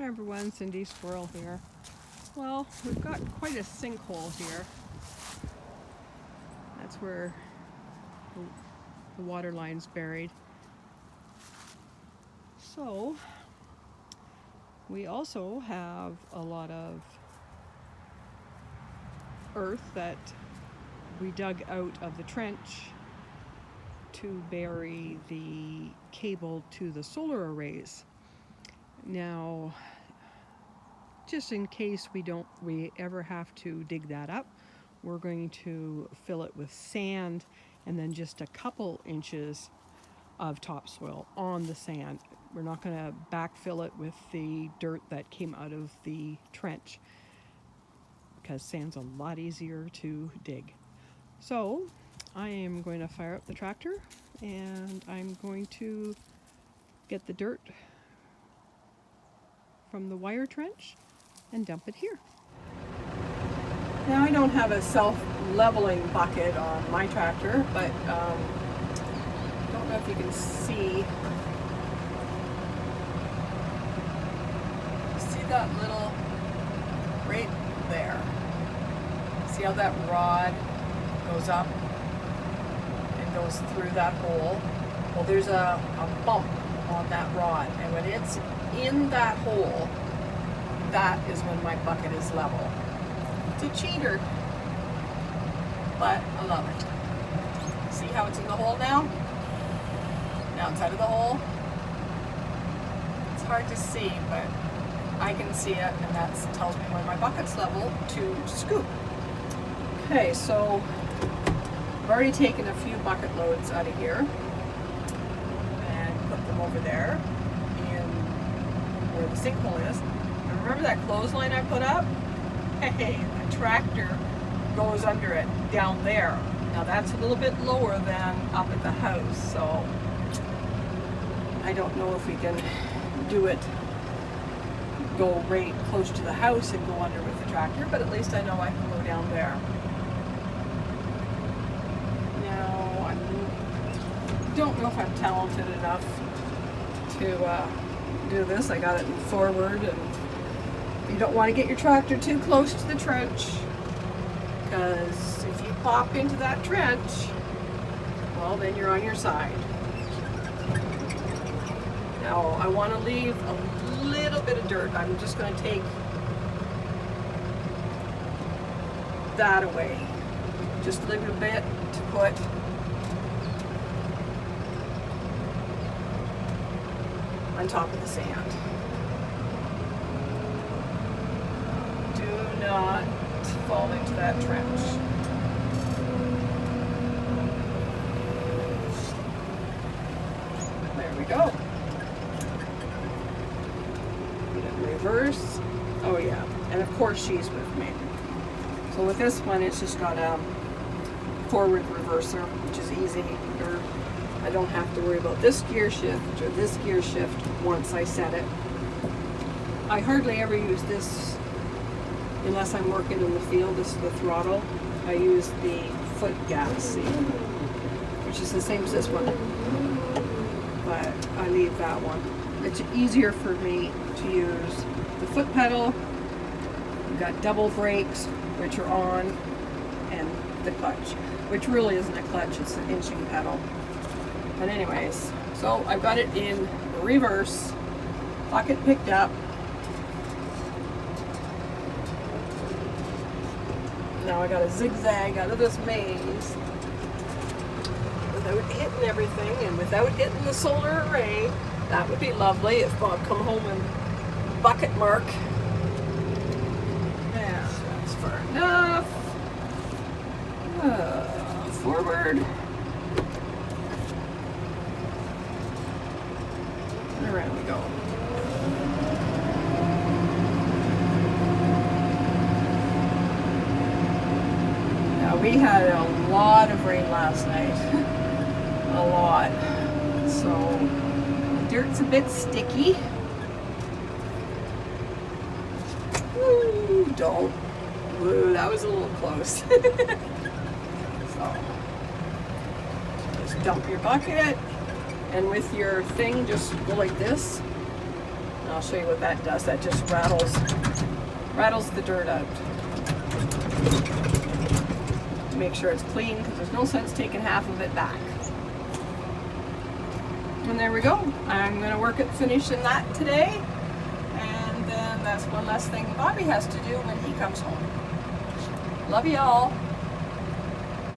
Hi everyone, Cindy Squirrel here. Well, we've got quite a sinkhole here. That's where the water line's buried. So, we also have a lot of earth that we dug out of the trench to bury the cable to the solar arrays. Now, just in case we ever have to dig that up, we're going to fill it with sand and then just a couple inches of topsoil on the sand. We're not going to backfill it with the dirt that came out of the trench because sand's a lot easier to dig. So I am going to fire up the tractor and I'm going to get the dirt from the wire trench and dump it here. Now I don't have a self-leveling bucket on my tractor, but I don't know if you can see that little right there. See how that rod goes up and goes through that hole? Well, there's a bump on that rod, and when it's in that hole, that is when my bucket is level. It's a cheater, but I love it. See how it's in the hole now? Outside of the hole? It's hard to see, but I can see it, and that tells me when my bucket's level to scoop. Okay, so I've already taken a few bucket loads out of here and put them over there in where the sinkhole is. And remember that clothesline I put up? Hey, the tractor goes under it down there. Now that's a little bit lower than up at the house, so I don't know if we can do it, go right close to the house and go under with the tractor, but at least I know I can go down there. Now, I don't know if I'm talented enough to do this. I got it in forward, and you don't want to get your tractor too close to the trench, because if you pop into that trench, well, then you're on your side. Now, I want to leave a little bit of dirt. I'm just going to take that away. Just a little bit to put on top of the sand. Do not fall into that trench. There we go. Reverse. Oh yeah, and of course she's with me. So with this one, it's just got a forward reverser, which is easy. I don't have to worry about this gear shift or this gear shift once I set it. I hardly ever use this unless I'm working in the field. This is the throttle. I use the foot gas seat, which is the same as this one, but I leave that one. It's easier for me to use the foot pedal. We've got double brakes, which are on, and the clutch, which really isn't a clutch, it's an inching pedal. But anyways, so I've got it in reverse, bucket picked up. Now I got to zigzag out of this maze without hitting everything and without hitting the solar array. That would be lovely if Bob come home and bucket mark. Yeah, that's far enough. Forward. And around we go. Now we had a lot of rain last night. A lot. So dirt's a bit sticky. Ooh, don't. Ooh, that was a little close. So, just dump your bucket, and with your thing, just go like this. I'll show you what that does. That just rattles the dirt out. Make sure it's clean because there's no sense taking half of it back. And there we go. I'm going to work at finishing that today. And then that's one less thing Bobby has to do when he comes home. Love you all.